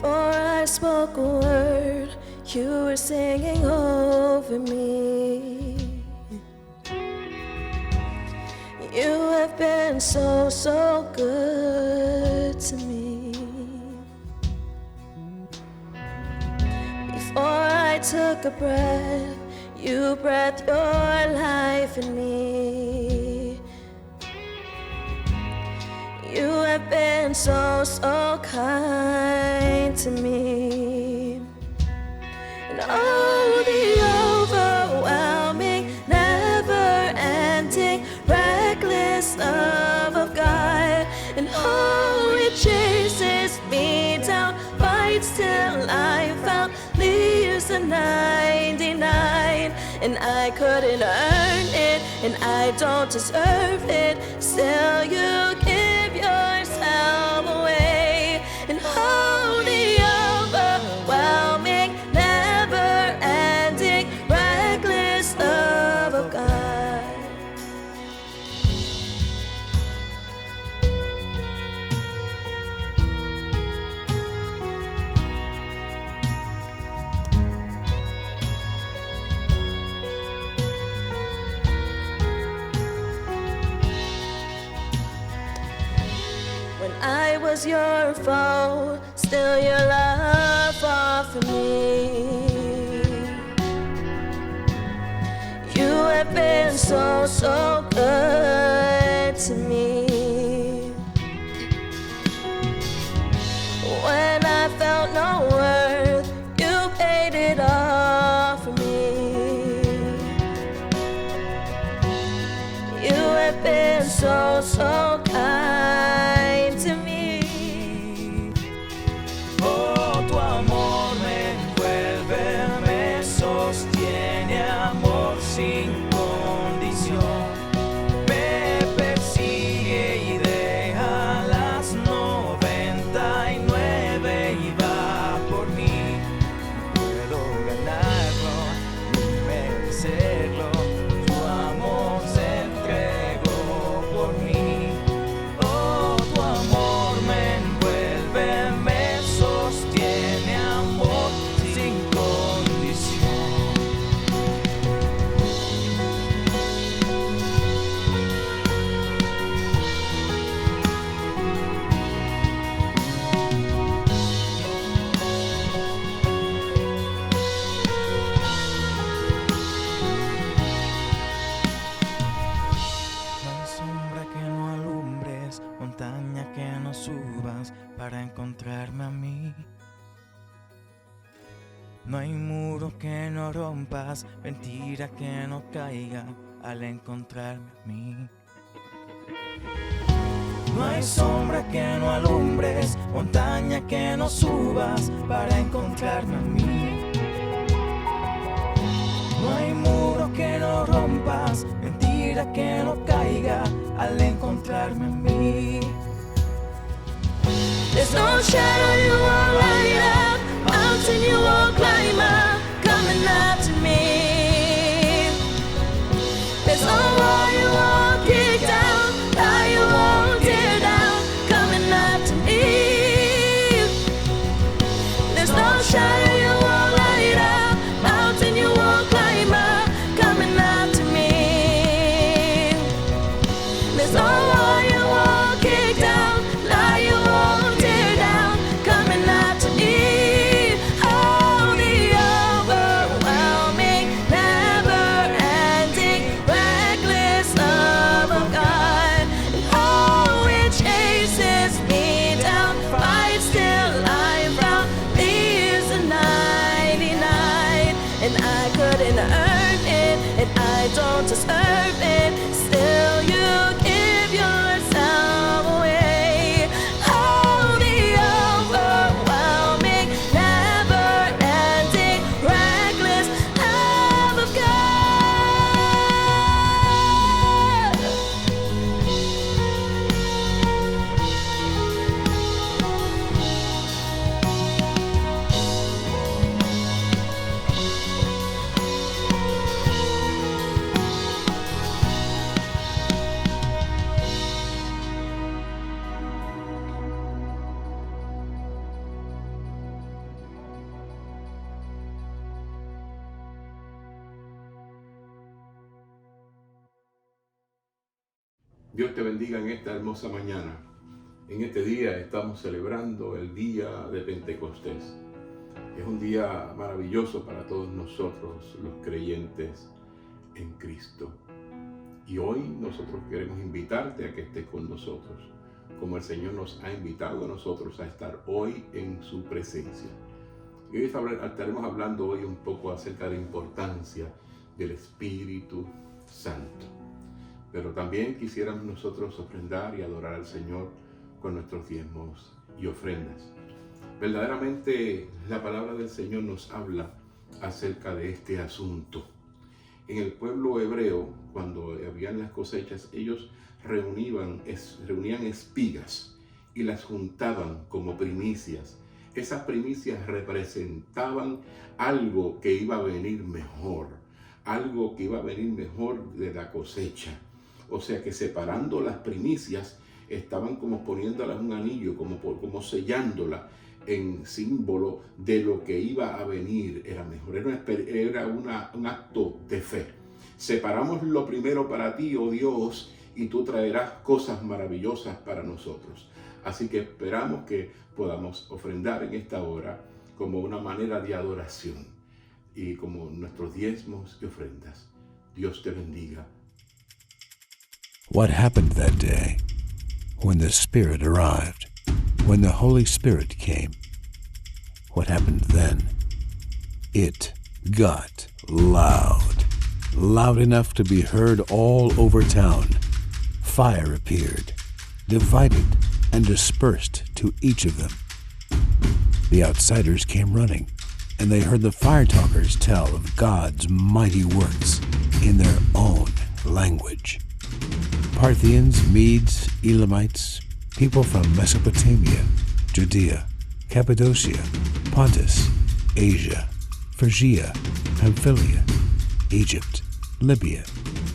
Before I spoke a word, you were singing over me. You have been so, so good to me. Before I took a breath, you breathed your life in me. You have been so, so kind to me. And oh, the overwhelming, never-ending, reckless love of God. And oh, it chases me down, fights till I found, leaves the 99. And I couldn't earn it, and I don't deserve it. Still you give yourself away. And oh, the overwhelming, never-ending, reckless love of God. When I was your foe, still your love fought for me. You have been so, so good to me. When I felt no worth, you paid it all for me. You have been so, so kind to me. Oh, tu amor me envuelve, me sostiene, amor sin condición. Me persigue y deja las 99 y va por mí. Puedo ganarlo ni merecerlo. Tu amor se entregó por mí. Oh, tu amor me envuelve, me sostiene, amor sin condición. No hay sombra que no alumbres, montaña que no subas para encontrarme a mí. No hay muro que no rompas, mentira que no caiga al encontrarme a mí. No hay sombra que no alumbres, montaña que no subas para encontrarme a mí. No hay muro que no rompas, mentira que no caiga al encontrarme a mí. There's no shadow you won't light up, mountain you won't climb up, coming after me. There's no wall you won't kick down, lie you won't tear down, coming after me. There's no shadow you won't light up, mountain you won't climb up, coming after me. There's no wall you won't kick down, lie you won't tear down, coming after me. Oh, the overwhelming, never-ending, reckless love of God. And oh, it chases me down, fights till I'm found, leaves the 99. And I couldn't earn it, and I don't deserve it. Still you give yourself away. Oh, the overwhelming, never-ending, reckless love of God. Dios te bendiga en esta hermosa mañana. En este día estamos celebrando el día de Pentecostés. Es un día maravilloso para todos nosotros, los creyentes en Cristo. Y hoy nosotros queremos invitarte a que estés con nosotros, como el Señor nos ha invitado a nosotros a estar hoy en su presencia. Y hoy estaremos hablando hoy un poco acerca de la importancia del Espíritu Santo. Pero también quisiéramos nosotros ofrendar y adorar al Señor con nuestros diezmos y ofrendas. Verdaderamente la palabra del Señor nos habla acerca de este asunto. En el pueblo hebreo, cuando habían las cosechas, ellos reunían espigas y las juntaban como primicias. Esas primicias representaban algo que iba a venir mejor, algo que iba a venir mejor de la cosecha. O sea que separando las primicias, estaban como poniéndolas en un anillo, como sellándolas en símbolo de lo que iba a venir. Era mejor, era un acto de fe. Separamos lo primero para ti, oh Dios, y tú traerás cosas maravillosas para nosotros. Así que esperamos que podamos ofrendar en esta hora como una manera de adoración y como nuestros diezmos y ofrendas. Dios te bendiga. What happened that day when the Spirit arrived, when the Holy Spirit came? What happened then? It got loud, loud enough to be heard all over town. Fire appeared, divided and dispersed to each of them. The outsiders came running, and they heard the fire talkers tell of God's mighty works in their own language. Parthians, Medes, Elamites, people from Mesopotamia, Judea, Cappadocia, Pontus, Asia, Phrygia, Pamphylia, Egypt, Libya,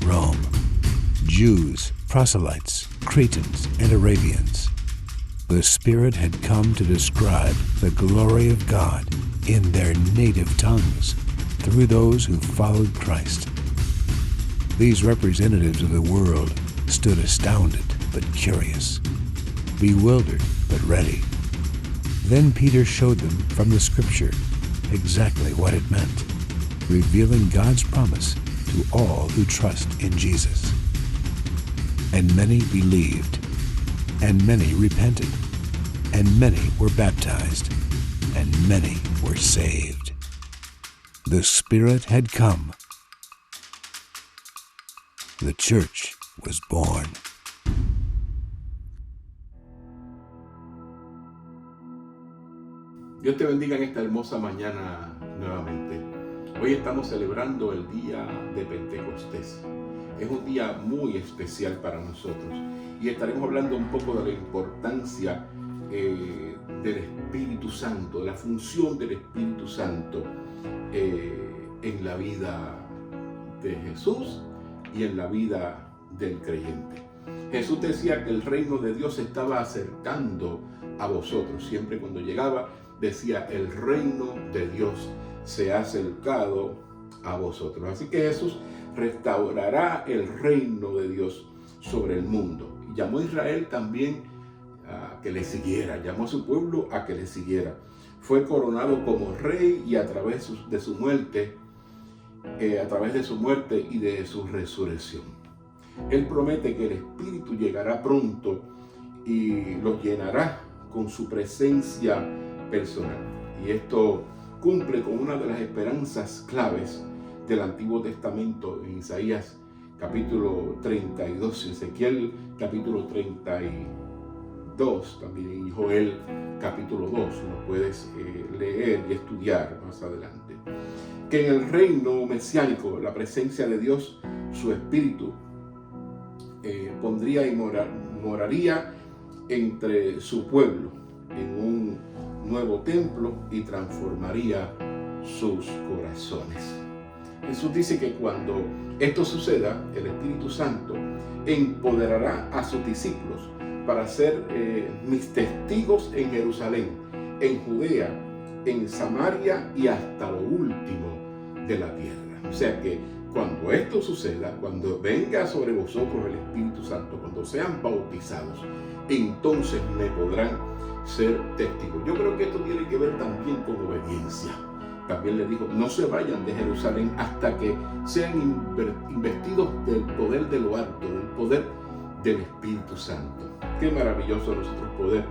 Rome, Jews, proselytes, Cretans, and Arabians. The Spirit had come to describe the glory of God in their native tongues through those who followed Christ. These representatives of the world stood astounded but curious, bewildered but ready. Then Peter showed them from the Scripture exactly what it meant, revealing God's promise to all who trust in Jesus. And many believed, and many repented, and many were baptized, and many were saved. The Spirit had come. The church was born. Dios te bendiga en esta hermosa mañana nuevamente. Hoy estamos celebrando el día de Pentecostés. Es un día muy especial para nosotros y estaremos hablando un poco de la importancia del Espíritu Santo, de la función del Espíritu Santo en la vida de Jesús y en la vida del creyente. Jesús decía que el reino de Dios se estaba acercando a vosotros. Siempre cuando llegaba decía, el reino de Dios se ha acercado a vosotros. Así que Jesús restaurará el reino de Dios sobre el mundo. Y llamó a Israel también a que le siguiera, llamó a su pueblo a que le siguiera. Fue coronado como rey y a través de su muerte y de su resurrección. Él promete que el Espíritu llegará pronto y los llenará con su presencia personal. Y esto cumple con una de las esperanzas claves del Antiguo Testamento en Isaías capítulo 32, Ezequiel capítulo 32 también, y Joel capítulo 2. Lo puedes leer y estudiar más adelante. Que en el reino mesiánico la presencia de Dios, su Espíritu, pondría y moraría entre su pueblo en un nuevo templo y transformaría sus corazones. Jesús dice que cuando esto suceda, el Espíritu Santo empoderará a sus discípulos para ser mis testigos en Jerusalén, en Judea, en Samaria y hasta lo último de la tierra. O sea que Cuando esto suceda, cuando venga sobre vosotros el Espíritu Santo, cuando sean bautizados, entonces me podrán ser testigos. Yo creo que esto tiene que ver también con obediencia. También le dijo, no se vayan de Jerusalén hasta que sean investidos del poder de lo alto, del poder del Espíritu Santo. Qué maravilloso nosotros poder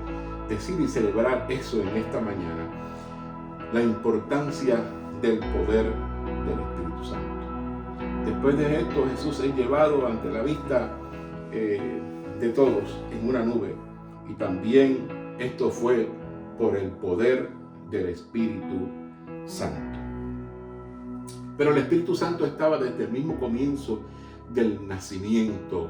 decir y celebrar eso en esta mañana. La importancia del poder del Espíritu Santo. Después de esto, Jesús es llevado ante la vista de todos en una nube. Y también esto fue por el poder del Espíritu Santo. Pero el Espíritu Santo estaba desde el mismo comienzo del nacimiento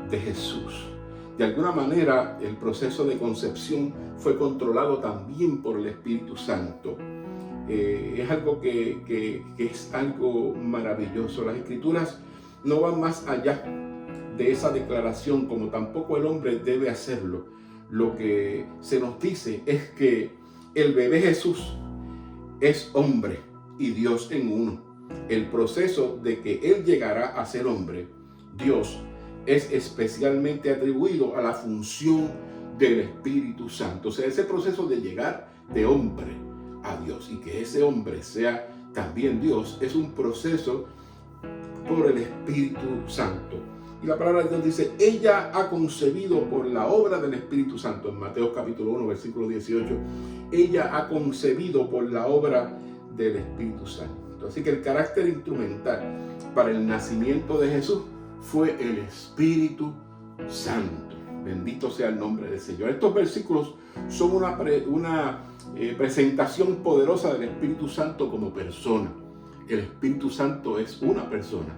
de Jesús. De alguna manera, el proceso de concepción fue controlado también por el Espíritu Santo. Es algo que es algo maravilloso. Las Escrituras no van más allá de esa declaración, como tampoco el hombre debe hacerlo. Lo que se nos dice es que el bebé Jesús es hombre y Dios en uno. El proceso de que Él llegará a ser hombre, Dios, es especialmente atribuido a la función del Espíritu Santo. O sea, ese proceso de llegar de hombre a Dios y que ese hombre sea también Dios es un proceso por el Espíritu Santo. Y la palabra de Dios dice, ella ha concebido por la obra del Espíritu Santo. En Mateo capítulo 1, versículo 18, ella ha concebido por la obra del Espíritu Santo. Así que el carácter instrumental para el nacimiento de Jesús fue el Espíritu Santo. Bendito sea el nombre del Señor. Estos versículos son una presentación poderosa del Espíritu Santo como persona. El Espíritu Santo es una persona.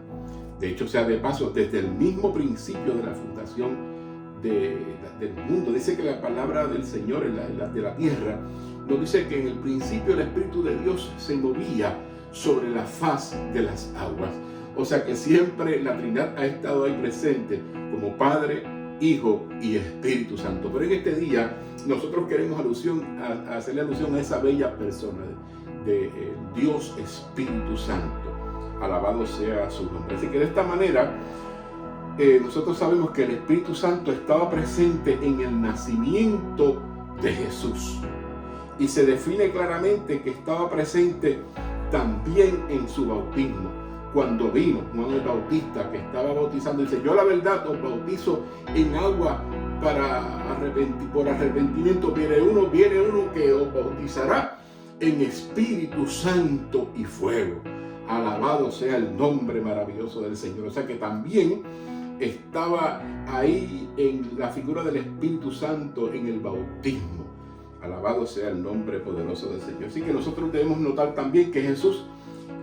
De hecho, sea de paso, desde el mismo principio de la fundación del mundo, dice que la palabra del Señor de la tierra nos dice que en el principio el Espíritu de Dios se movía sobre la faz de las aguas. O sea que siempre la Trinidad ha estado ahí presente como Padre, Hijo y Espíritu Santo. Pero en este día nosotros queremos hacerle alusión a esa bella persona de Dios Espíritu Santo. Alabado sea su nombre. Así que de esta manera nosotros sabemos que el Espíritu Santo estaba presente en el nacimiento de Jesús. Y se define claramente que estaba presente también en su bautismo. Cuando vino Juan el Bautista, que estaba bautizando, dice, yo la verdad os bautizo en agua por arrepentimiento. Viene uno que os bautizará en Espíritu Santo y fuego. Alabado sea el nombre maravilloso del Señor. O sea que también estaba ahí en la figura del Espíritu Santo en el bautismo. Alabado sea el nombre poderoso del Señor. Así que nosotros debemos notar también que Jesús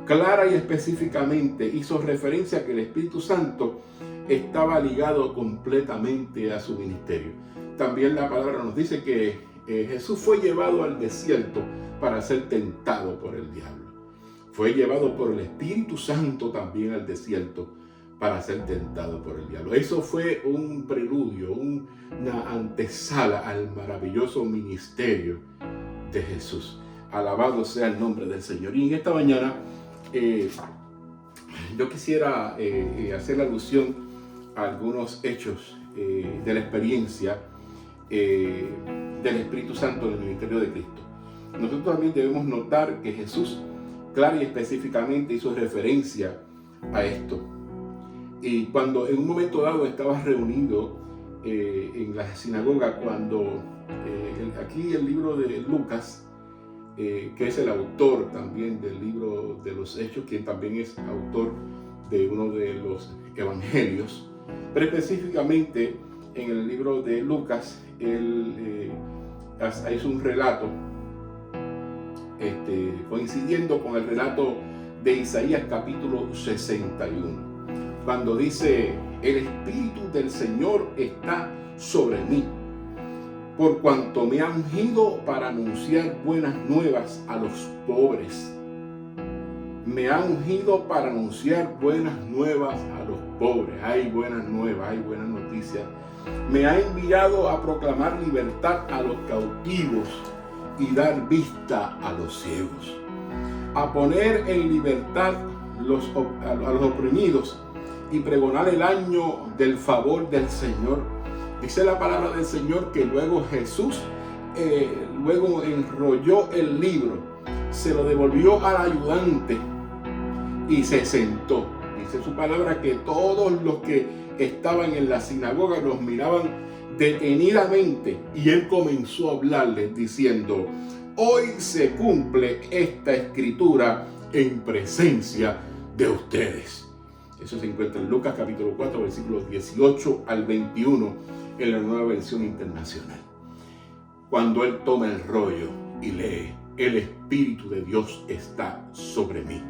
clara y específicamente hizo referencia a que el Espíritu Santo estaba ligado completamente a su ministerio. También la palabra nos dice que Jesús fue llevado al desierto para ser tentado por el diablo. Fue llevado por el Espíritu Santo también al desierto para ser tentado por el diablo. Eso fue un preludio, una antesala al maravilloso ministerio de Jesús. Alabado sea el nombre del Señor. Y en esta mañana yo quisiera hacer alusión a algunos hechos de la experiencia del Espíritu Santo en el ministerio de Cristo. Nosotros también debemos notar que Jesús clara y específicamente hizo referencia a esto. Y cuando en un momento dado estaba reunido en la sinagoga, cuando aquí el libro de Lucas, que es el autor también del libro de los Hechos, quien también es autor de uno de los evangelios, pero específicamente en el libro de Lucas, él hizo un relato coincidiendo con el relato de Isaías capítulo 61, cuando dice, el Espíritu del Señor está sobre mí, por cuanto me ha ungido para anunciar buenas nuevas a los pobres. Me ha ungido para anunciar buenas nuevas a los pobres. Hay buenas nuevas, hay buenas noticias. Me ha enviado a proclamar libertad a los cautivos y dar vista a los ciegos. A poner en libertad a los oprimidos y pregonar el año del favor del Señor. Dice la palabra del Señor que luego Jesús luego enrolló el libro, se lo devolvió al ayudante y se sentó. Dice su palabra que todos los que estaban en la sinagoga los miraban detenidamente y él comenzó a hablarles diciendo: hoy se cumple esta escritura en presencia de ustedes. Eso se encuentra en Lucas capítulo 4 versículos 18 al 21 en la Nueva Versión Internacional. Cuando él toma el rollo y lee: el Espíritu de Dios está sobre mí.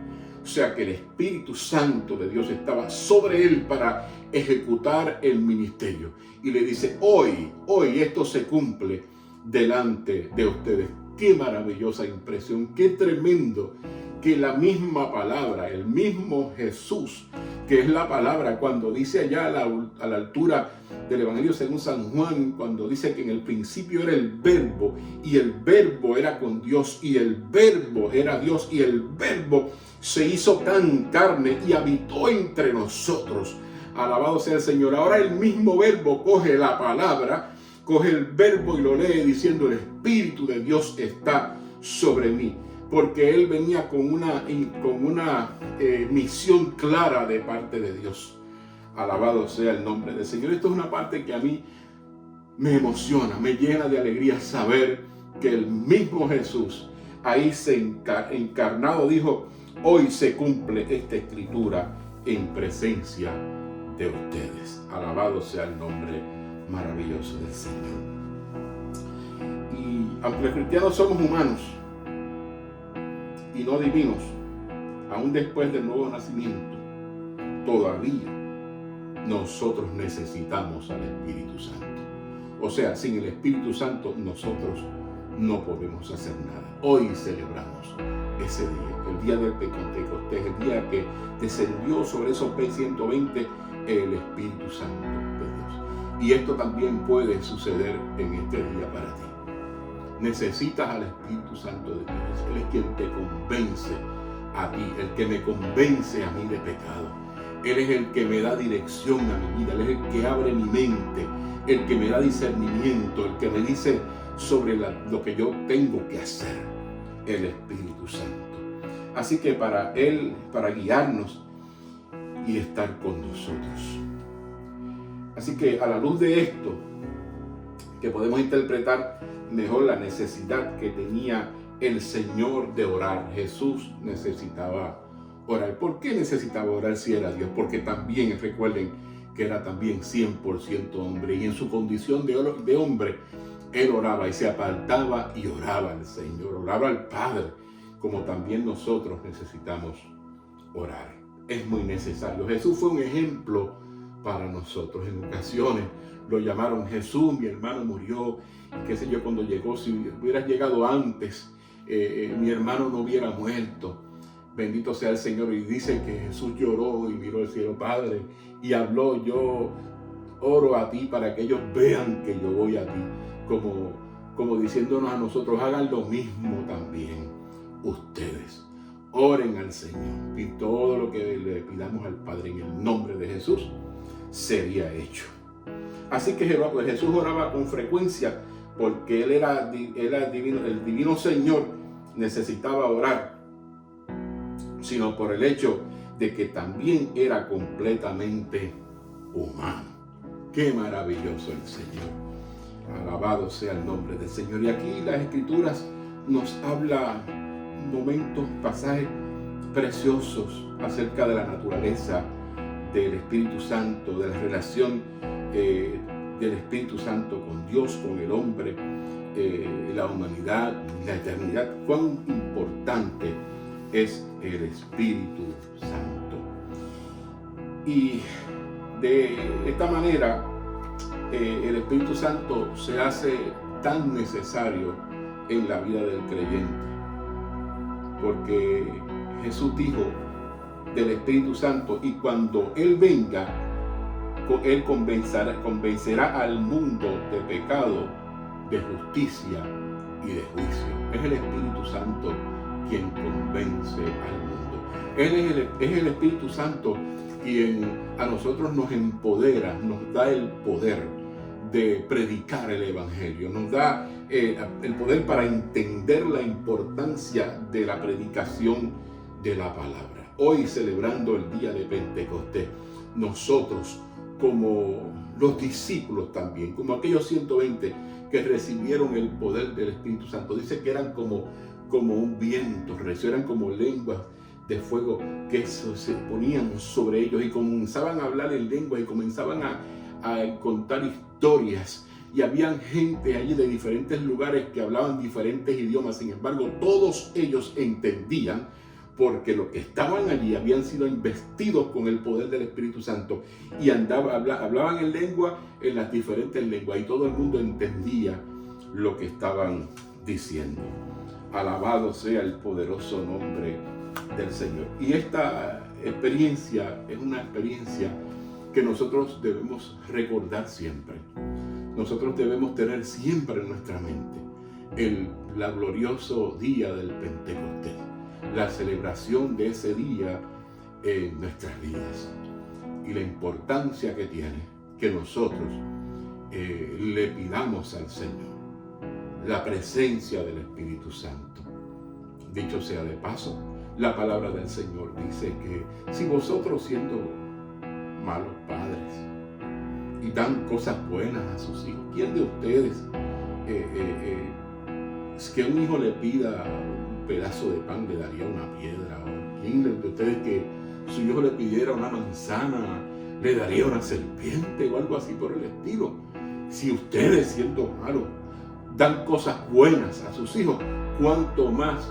O sea que el Espíritu Santo de Dios estaba sobre él para ejecutar el ministerio. Y le dice: hoy esto se cumple delante de ustedes. Qué maravillosa impresión, qué tremendo que la misma palabra, el mismo Jesús, que es la palabra, cuando dice allá a la altura del Evangelio según San Juan, cuando dice que en el principio era el Verbo, y el Verbo era con Dios, y el Verbo era Dios, y el Verbo se hizo carne y habitó entre nosotros. Alabado sea el Señor. Ahora el mismo Verbo coge la palabra, coge el Verbo y lo lee diciendo: el Espíritu de Dios está sobre mí. Porque él venía con una misión clara de parte de Dios. Alabado sea el nombre del Señor. Esto es una parte que a mí me emociona, me llena de alegría saber que el mismo Jesús ahí encarnado dijo: hoy se cumple esta escritura en presencia de ustedes. Alabado sea el nombre maravilloso del Señor. Y aunque los cristianos somos humanos y no divinos, aún después del nuevo nacimiento, todavía nosotros necesitamos al Espíritu Santo. O sea, sin el Espíritu Santo nosotros no podemos hacer nada. Hoy celebramos ese día, el día del Pentecostés, el día que descendió sobre esos 120 el Espíritu Santo de Dios. Y esto también puede suceder en este día para ti. Necesitas al Espíritu Santo de Dios. Él es quien te convence a ti, el que me convence a mí de pecado. Él es el que me da dirección a mi vida. Él es el que abre mi mente, el que me da discernimiento, el que me dice sobre lo que yo tengo que hacer. El Espíritu Santo. Así que para Él, para guiarnos y estar con nosotros. Así que a la luz de esto, que podemos interpretar mejor la necesidad que tenía el Señor de orar. Jesús necesitaba orar. ¿Por qué necesitaba orar si era Dios? Porque también, recuerden que era también 100% hombre, y en su condición de hombre, Él oraba y se apartaba y oraba al Señor, oraba al Padre, como también nosotros necesitamos orar. Es muy necesario. Jesús fue un ejemplo para nosotros. En ocasiones lo llamaron: Jesús, mi hermano murió, y qué sé yo, cuando llegó, si hubieras llegado antes, mi hermano no hubiera muerto. Bendito sea el Señor. Y dice que Jesús lloró y miró al cielo: Padre, y habló: yo oro a ti para que ellos vean que yo voy a ti, como diciéndonos a nosotros: hagan lo mismo también ustedes. Oren al Señor, y todo lo que le pidamos al Padre en el nombre de Jesús sería hecho. Así que Jesús oraba con frecuencia, porque Él era divino. El divino Señor necesitaba orar, sino por el hecho de que también era completamente humano. Qué maravilloso el Señor. Alabado sea el nombre del Señor. Y aquí las Escrituras nos habla momentos, pasajes preciosos acerca de la naturaleza del Espíritu Santo, de la relación del Espíritu Santo con Dios, con el hombre, la humanidad, la eternidad. Cuán importante es el Espíritu Santo. Y de esta manera el Espíritu Santo se hace tan necesario en la vida del creyente, porque Jesús dijo del Espíritu Santo: y cuando Él venga, Él convencerá al mundo de pecado, de justicia y de juicio. Es el Espíritu Santo quien convence al mundo. Es el Espíritu Santo quien a nosotros nos empodera, nos da el poder de predicar el Evangelio, nos da el poder para entender la importancia de la predicación de la palabra. Hoy, celebrando el día de Pentecostés, nosotros, como los discípulos también, como aquellos 120 que recibieron el poder del Espíritu Santo, dice que eran como un viento, eran como lenguas de fuego que se ponían sobre ellos y comenzaban a hablar en lengua y comenzaban a contar historias, y habían gente allí de diferentes lugares que hablaban diferentes idiomas. Sin embargo, todos ellos entendían, porque los que estaban allí habían sido investidos con el poder del Espíritu Santo y hablaban en las diferentes lenguas, y todo el mundo entendía lo que estaban diciendo. Alabado sea el poderoso nombre del Señor. Y esta experiencia es una experiencia que nosotros debemos recordar siempre. Nosotros debemos tener siempre en nuestra mente el glorioso día del Pentecostés, la celebración de ese día en nuestras vidas, y la importancia que tiene que nosotros le pidamos al Señor la presencia del Espíritu Santo. Dicho sea de paso, la palabra del Señor dice que si vosotros, siendo malos padres y dan cosas buenas a sus hijos, ¿quién de ustedes es que un hijo le pida un pedazo de pan le daría una piedra? ¿O quién de ustedes que su hijo le pidiera una manzana le daría una serpiente o algo así por el estilo? Si ustedes, siendo malos, dan cosas buenas a sus hijos, cuánto más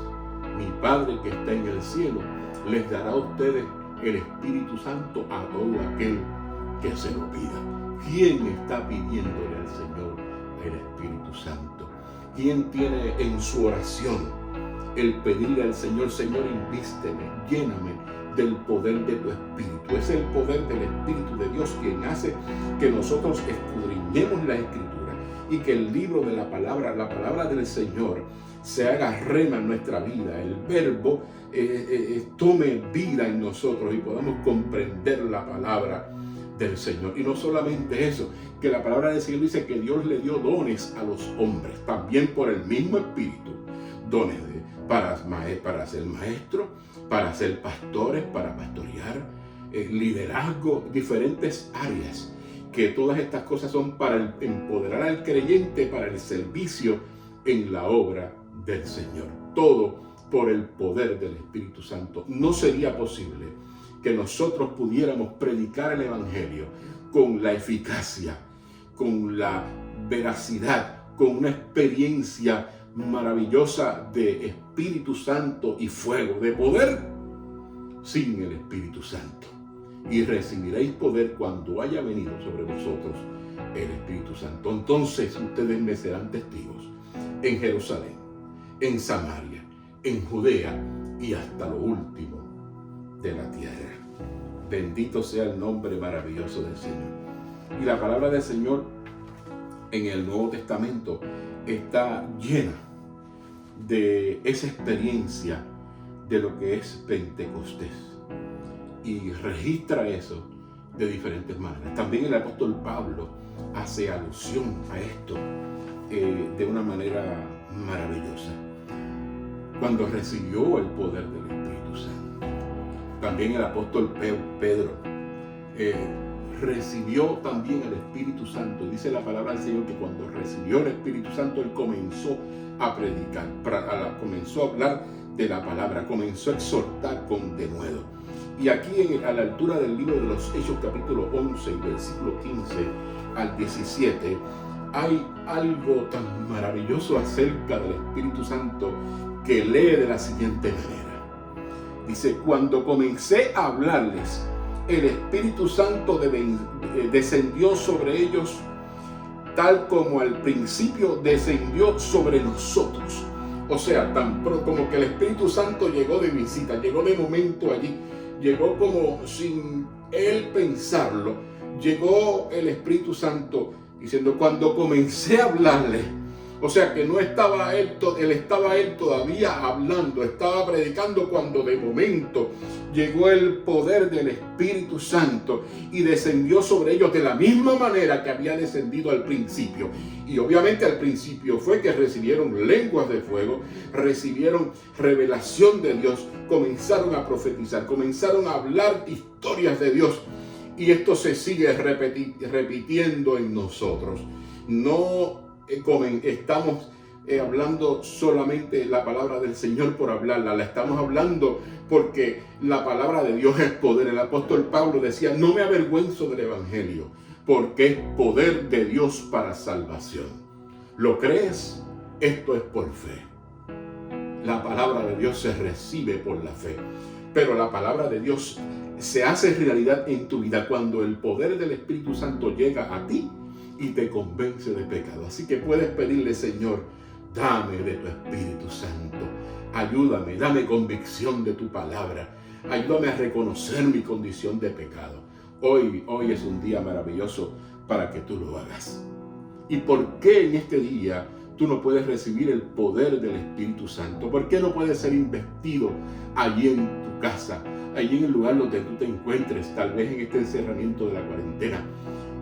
mi Padre que está en el cielo les dará a ustedes el Espíritu Santo a todo aquel que se lo pida. ¿Quién está pidiéndole al Señor el Espíritu Santo? ¿Quién tiene en su oración el pedirle al Señor: Señor, invísteme, lléname del poder de tu Espíritu? Es el poder del Espíritu de Dios quien hace que nosotros escudriñemos la Escritura y que el libro de la palabra del Señor, se haga rema en nuestra vida. El verbo tome vida en nosotros y podamos comprender la palabra del Señor. Y no solamente eso, que la palabra del Señor dice que Dios le dio dones a los hombres, también por el mismo Espíritu, dones para ser maestro, para ser pastores, para pastorear, liderazgo, diferentes áreas, que todas estas cosas son para empoderar al creyente para el servicio en la obra del Señor. Todo por el poder del Espíritu Santo. No sería posible que nosotros pudiéramos predicar el Evangelio con la eficacia, con la veracidad, con una experiencia maravillosa de Espíritu Santo y fuego, de poder, sin el Espíritu Santo. Y recibiréis poder cuando haya venido sobre vosotros el Espíritu Santo. Entonces ustedes me serán testigos en Jerusalén, en Samaria, en Judea y hasta lo último de la tierra. Bendito sea el nombre maravilloso del Señor. Y la palabra del Señor en el Nuevo Testamento está llena de esa experiencia de lo que es Pentecostés, y registra eso de diferentes maneras. También el apóstol Pablo hace alusión a esto de una manera maravillosa cuando recibió el poder del Espíritu Santo. También el apóstol Pedro recibió también el Espíritu Santo. Dice la palabra del Señor que cuando recibió el Espíritu Santo, él comenzó a predicar, comenzó a hablar de la palabra, comenzó a exhortar con denuedo. Y aquí a la altura del libro de los Hechos, capítulo 11, versículo 15 al 17, hay algo tan maravilloso acerca del Espíritu Santo que lee de la siguiente manera. Dice: cuando comencé a hablarles, el Espíritu Santo descendió sobre ellos, tal como al principio descendió sobre nosotros. O sea, tan pronto como que el Espíritu Santo llegó de visita, llegó de momento allí, llegó como sin él pensarlo, llegó el Espíritu Santo diciendo: cuando comencé a hablarle, O sea que no estaba él todavía hablando, estaba predicando cuando de momento llegó el poder del Espíritu Santo y descendió sobre ellos de la misma manera que había descendido al principio. Y obviamente al principio fue que recibieron lenguas de fuego, recibieron revelación de Dios, comenzaron a profetizar, comenzaron a hablar historias de Dios. Y esto se sigue repitiendo en nosotros. No estamos hablando solamente la palabra del Señor por hablarla, la estamos hablando porque la palabra de Dios es poder. El apóstol Pablo decía: no me avergüenzo del evangelio, porque es poder de Dios para salvación. ¿Lo crees? Esto es por fe. La palabra de Dios se recibe por la fe, pero la palabra de Dios se hace realidad en tu vida cuando el poder del Espíritu Santo llega a ti y te convence de pecado. Así que puedes pedirle: Señor, dame de tu Espíritu Santo, ayúdame, dame convicción de tu palabra, ayúdame a reconocer mi condición de pecado. Hoy es un día maravilloso para que tú lo hagas. ¿Y por qué en este día tú no puedes recibir el poder del Espíritu Santo? ¿Por qué no puedes ser investido allí en tu casa, allí en el lugar donde tú te encuentres, tal vez en este encerramiento de la cuarentena?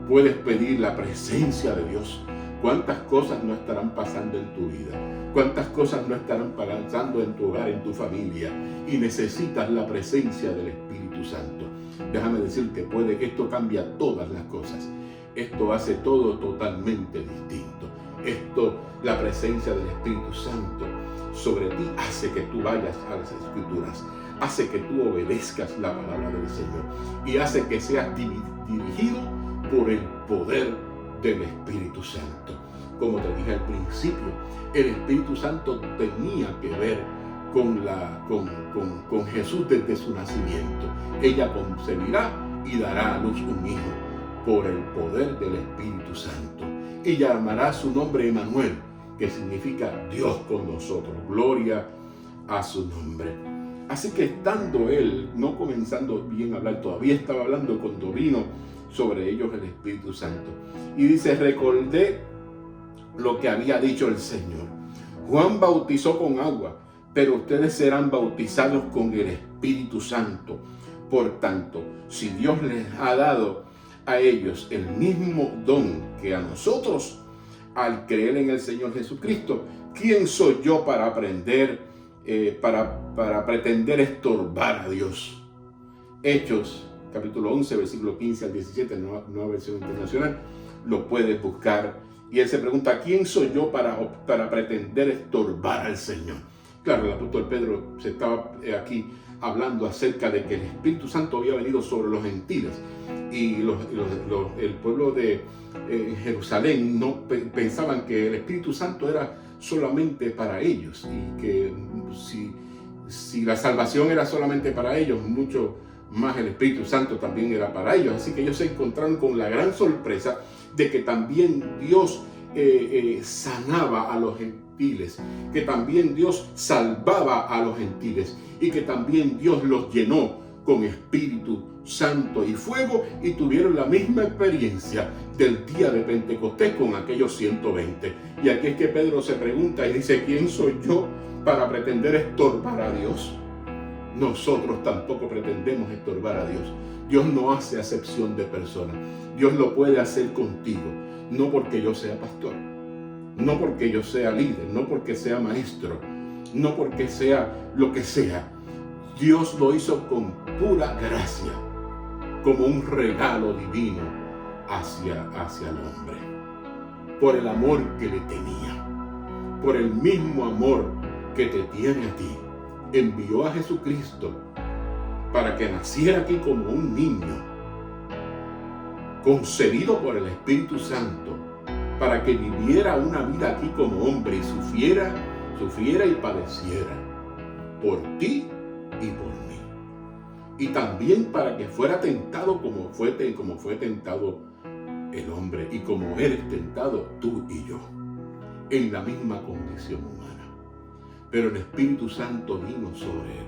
Puedes pedir la presencia de Dios. ¿Cuántas cosas no estarán pasando en tu vida? ¿Cuántas cosas no estarán pasando en tu hogar, en tu familia? Y necesitas la presencia del Espíritu Santo. Déjame decirte, esto cambia todas las cosas. Esto hace todo totalmente distinto. La presencia del Espíritu Santo sobre ti hace que tú vayas a las Escrituras, hace que tú obedezcas la palabra del Señor y hace que seas dirigido por el poder del Espíritu Santo. Como te dije al principio, el Espíritu Santo tenía que ver con Jesús desde su nacimiento. Ella concebirá y dará a luz un hijo por el poder del Espíritu Santo. Y llamará su nombre Emmanuel, que significa Dios con nosotros. Gloria a su nombre. Así que estando él, no comenzando bien a hablar, todavía estaba hablando cuando vino sobre ellos el Espíritu Santo. Y dice: recordé lo que había dicho el Señor. Juan bautizó con agua, pero ustedes serán bautizados con el Espíritu Santo. Por tanto, si Dios les ha dado a ellos el mismo don que a nosotros, al creer en el Señor Jesucristo, ¿quién soy yo para para pretender estorbar a Dios? Hechos capítulo 11, versículo 15 al 17, nueva versión internacional, lo puedes buscar. Y él se pregunta: ¿quién soy yo para pretender estorbar al Señor? Claro, el apóstol Pedro se estaba aquí hablando acerca de que el Espíritu Santo había venido sobre los gentiles y el pueblo de Jerusalén no pensaban que el Espíritu Santo era solamente para ellos y que si la salvación era solamente para ellos, mucho más el Espíritu Santo también era para ellos. Así que ellos se encontraron con la gran sorpresa de que también Dios sanaba a los gentiles, que también Dios salvaba a los gentiles y que también Dios los llenó con Espíritu Santo y fuego, y tuvieron la misma experiencia del día de Pentecostés con aquellos 120. Y aquí es que Pedro se pregunta y dice: ¿quién soy yo para pretender estorbar a Dios? Nosotros tampoco pretendemos estorbar a Dios. Dios no hace acepción de personas. Dios lo puede hacer contigo, no porque yo sea pastor, no porque yo sea líder, no porque sea maestro, no porque sea lo que sea. Dios lo hizo con pura gracia, como un regalo divino hacia el hombre, por el amor que le tenía, por el mismo amor que te tiene a ti. Envió a Jesucristo para que naciera aquí como un niño, concebido por el Espíritu Santo, para que viviera una vida aquí como hombre y sufriera y padeciera por ti y por mí. Y también para que fuera tentado como fue tentado el hombre y como eres tentado tú y yo, en la misma condición humana. Pero el Espíritu Santo vino sobre él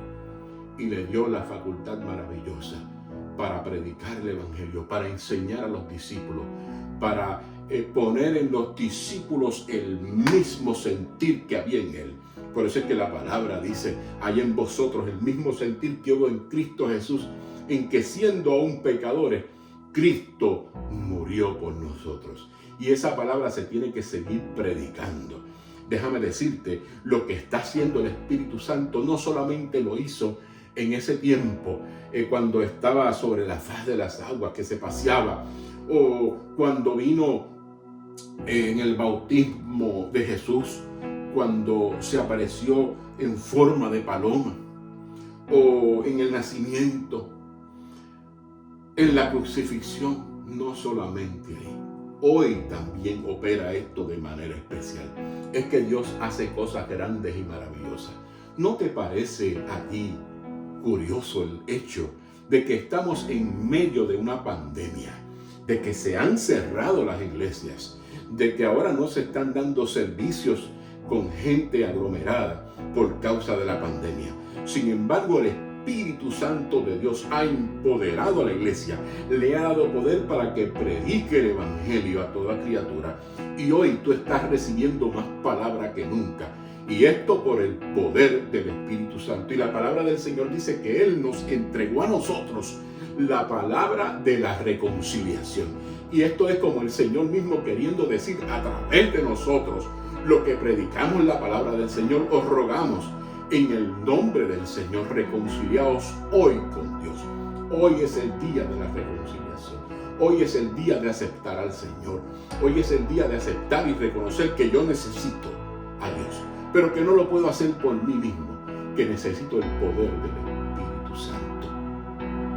y le dio la facultad maravillosa para predicar el Evangelio, para enseñar a los discípulos, para poner en los discípulos el mismo sentir que había en él. Por eso es que la palabra dice: hay en vosotros el mismo sentir que hubo en Cristo Jesús, en que siendo aún pecadores, Cristo murió por nosotros. Y esa palabra se tiene que seguir predicando. Déjame decirte, lo que está haciendo el Espíritu Santo no solamente lo hizo en ese tiempo, cuando estaba sobre la faz de las aguas, que se paseaba, o cuando vino en el bautismo de Jesús, cuando se apareció en forma de paloma, o en el nacimiento, en la crucifixión. No solamente ahí. Hoy también opera esto de manera especial. Es que Dios hace cosas grandes y maravillosas. ¿No te parece a ti curioso el hecho de que estamos en medio de una pandemia, de que se han cerrado las iglesias, de que ahora no se están dando servicios con gente aglomerada por causa de la pandemia? Sin embargo, el Espíritu Santo de Dios ha empoderado a la iglesia, le ha dado poder para que predique el evangelio a toda criatura. Y hoy tú estás recibiendo más palabra que nunca. Y esto por el poder del Espíritu Santo. Y la palabra del Señor dice que Él nos entregó a nosotros la palabra de la reconciliación. Y esto es como el Señor mismo queriendo decir: a través de nosotros, lo que predicamos la palabra del Señor, os rogamos en el nombre del Señor, reconciliaos hoy con Dios. Hoy es el día de la reconciliación. Hoy es el día de aceptar al Señor. Hoy es el día de aceptar y reconocer que yo necesito a Dios, pero que no lo puedo hacer por mí mismo, que necesito el poder del Espíritu Santo.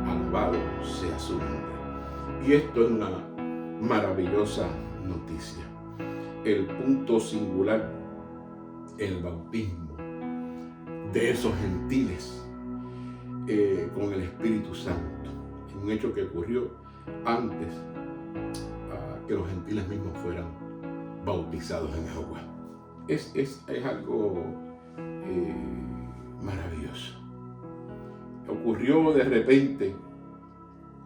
Alabado sea su nombre. Y esto es una maravillosa noticia. El punto singular, el bautismo de esos gentiles con el Espíritu Santo, un hecho que ocurrió antes que los gentiles mismos fueran bautizados en agua. Es algo maravilloso. Ocurrió de repente,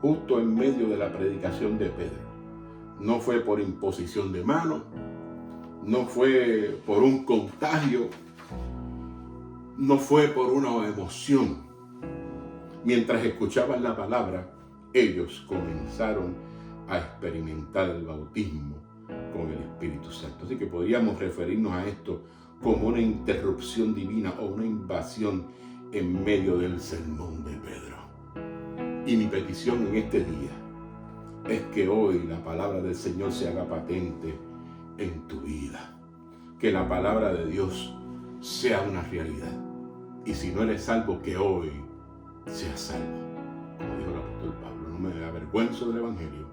justo en medio de la predicación de Pedro. No fue por imposición de mano, no fue por un contagio, no fue por una emoción. Mientras escuchaban la palabra, ellos comenzaron a experimentar el bautismo con el Espíritu Santo. Así que podríamos referirnos a esto como una interrupción divina o una invasión en medio del sermón de Pedro. Y mi petición en este día es que hoy la palabra del Señor se haga patente en tu vida. Que la palabra de Dios sea una realidad. Y si no eres salvo, que hoy seas salvo. Como dijo el apóstol Pablo: no me avergüenzo del evangelio,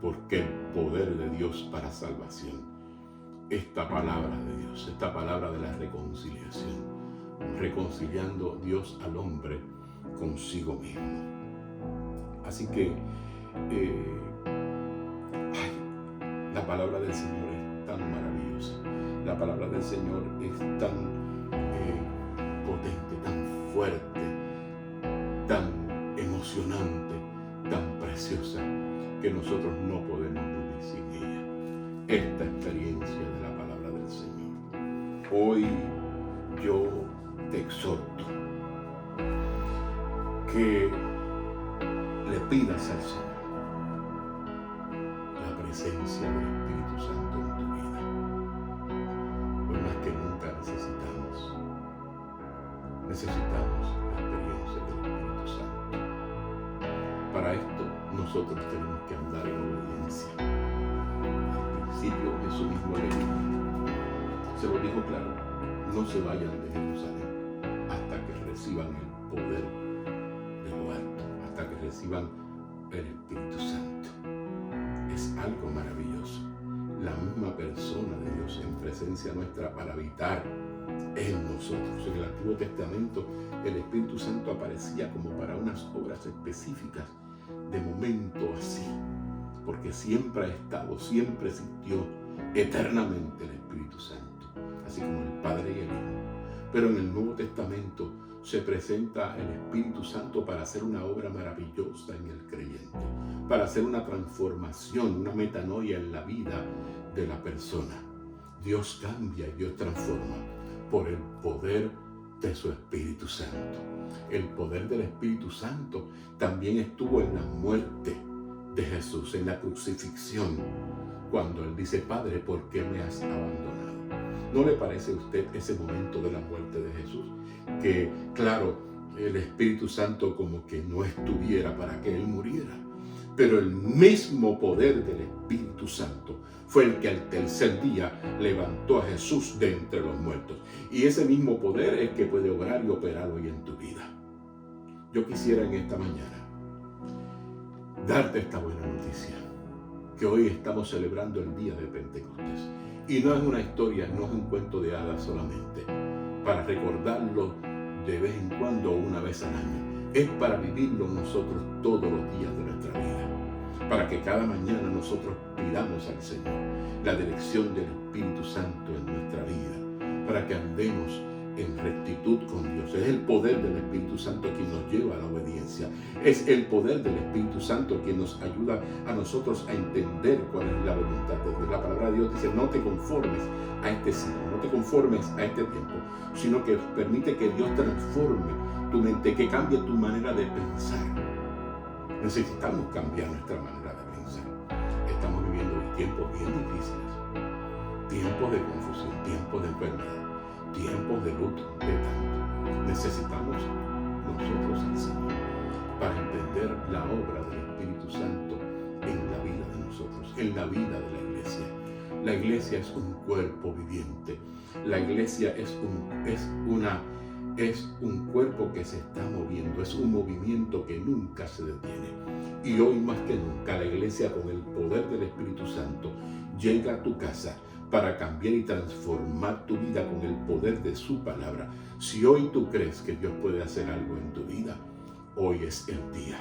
porque el poder de Dios para salvación. Esta palabra de Dios, esta palabra de la reconciliación, reconciliando Dios al hombre consigo mismo. Así que la palabra del Señor es tan maravillosa. La palabra del Señor es tan potente, tan fuerte, tan emocionante, tan preciosa, que nosotros no podemos vivir sin ella. Esta experiencia de la palabra del Señor. Hoy yo te exhorto que le pidas al Señor la presencia del Espíritu Santo en tu vida. Hoy más que nunca necesitamos la experiencia del Espíritu Santo. Para esto nosotros tenemos que andar en obediencia. Al principio Jesús mismo le dijo, se lo dijo claro: no se vayan de Jerusalén hasta que reciban el poder de lo alto, hasta que reciban el Espíritu Santo. Es algo maravilloso. La misma persona de Dios en presencia nuestra para habitar en nosotros. En el Antiguo Testamento el Espíritu Santo aparecía como para unas obras específicas, de momento así, porque siempre ha estado, siempre existió eternamente el Espíritu Santo, así como el Padre y el Hijo. Pero en el Nuevo Testamento se presenta el Espíritu Santo para hacer una obra maravillosa en el creyente, para hacer una transformación, una metanoia en la vida de la persona. Dios cambia y Dios transforma por el poder de su Espíritu Santo. El poder del Espíritu Santo también estuvo en la muerte de Jesús, en la crucifixión, cuando Él dice: Padre, ¿por qué me has abandonado? ¿No le parece a usted ese momento de la muerte de Jesús? Que, claro, el Espíritu Santo como que no estuviera para que Él muriera, pero el mismo poder del Espíritu Santo fue el que al tercer día levantó a Jesús de entre los muertos. Y ese mismo poder es que puede obrar y operar hoy en tu vida. Yo quisiera en esta mañana darte esta buena noticia, que hoy estamos celebrando el día de Pentecostés. Y no es una historia, no es un cuento de hadas solamente, para recordarlo de vez en cuando o una vez al año. Es para vivirlo nosotros todos los días de nuestra vida, para que cada mañana nosotros pidamos al Señor la dirección del Espíritu Santo en nuestra vida, para que andemos en rectitud con Dios. Es el poder del Espíritu Santo quien nos lleva a la obediencia. Es el poder del Espíritu Santo quien nos ayuda a nosotros a entender cuál es la voluntad de Dios. La palabra de Dios dice: no te conformes a este siglo, no te conformes a este tiempo, sino que permite que Dios transforme tu mente, que cambie tu manera de pensar. Necesitamos cambiar nuestra manera de pensar. Estamos viviendo tiempos bien difíciles, tiempos de confusión, tiempos de enfermedad, tiempos de luto, de tanto. Necesitamos nosotros al Señor para entender la obra del Espíritu Santo en la vida de nosotros, en la vida de la iglesia. La iglesia es un cuerpo viviente. La iglesia es un cuerpo que se está moviendo, es un movimiento que nunca se detiene. Y hoy más que nunca la iglesia, con el poder del Espíritu Santo, llega a tu casa para cambiar y transformar tu vida con el poder de su palabra. Si hoy tú crees que Dios puede hacer algo en tu vida, hoy es el día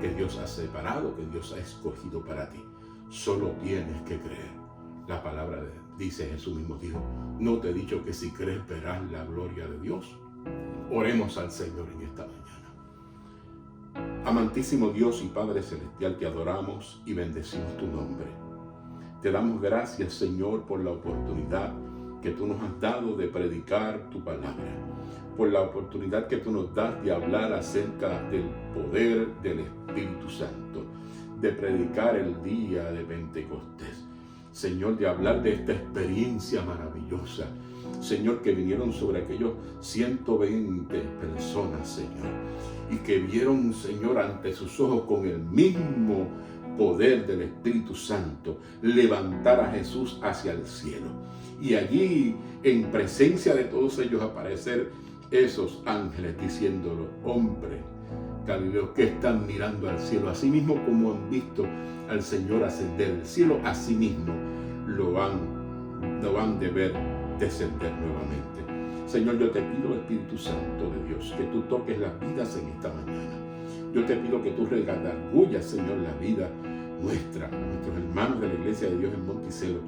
que Dios ha separado, que Dios ha escogido para ti. Solo tienes que creer. La palabra dice, Jesús mismo dijo: no te he dicho que si crees verás la gloria de Dios. Oremos al Señor en esta mañana. Amantísimo Dios y Padre Celestial, te adoramos y bendecimos tu nombre. Te damos gracias, Señor, por la oportunidad que tú nos has dado de predicar tu palabra, por la oportunidad que tú nos das de hablar acerca del poder del Espíritu Santo, de predicar el día de Pentecostés. Señor, de hablar de esta experiencia maravillosa, Señor, que vinieron sobre aquellos 120 personas, Señor, y que vieron, Señor, ante sus ojos con el mismo poder del Espíritu Santo levantar a Jesús hacia el cielo. Y allí, en presencia de todos ellos, aparecer esos ángeles diciéndolo: hombre Galileos que están mirando al cielo, así mismo como han visto al Señor ascender del cielo, así mismo lo han de ver descender nuevamente. Señor, yo te pido, Espíritu Santo de Dios, que tú toques las vidas en esta mañana. Yo te pido que tú redargullas, Señor, la vida nuestra, a nuestros hermanos de la Iglesia de Dios en Monticello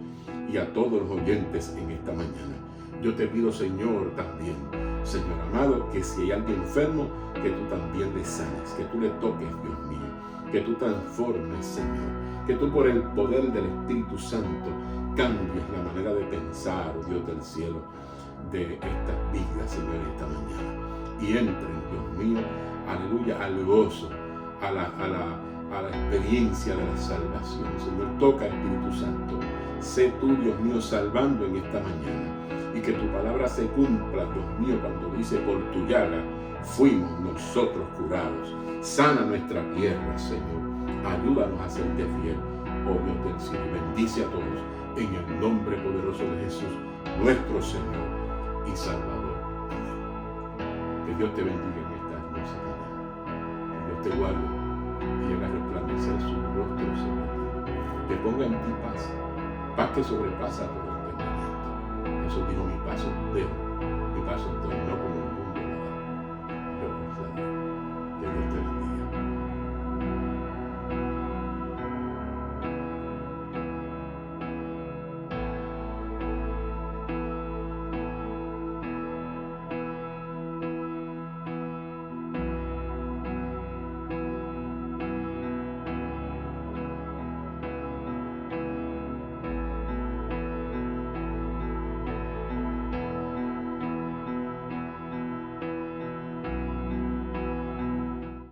y a todos los oyentes en esta mañana. Yo te pido, Señor, también, Señor amado, que si hay alguien enfermo, que tú también le sanes, que tú le toques, Dios mío, que tú transformes, Señor, que tú por el poder del Espíritu Santo cambies la manera de pensar, oh Dios del cielo, de estas vidas, Señor, esta mañana. Y entren, Dios mío, aleluya, al gozo, a la experiencia de la salvación. Señor, toca, Espíritu Santo. Sé tú, Dios mío, salvando en esta mañana. Y que tu palabra se cumpla, Dios mío, cuando dice: por tu llaga fuimos nosotros curados. Sana nuestra tierra, Señor. Ayúdanos a serte fiel, oh Dios del cielo. Y bendice a todos en el nombre poderoso de Jesús, nuestro Señor y Salvador. Amén. Que Dios te bendiga en esta hermosa mañana. Que Dios te guarde y haga resplandecer su rostro sobre ti. Que ponga en ti paz, paz que sobrepasa todo entendimiento. Jesús dijo: mi paso dejo, mi paso doy, no como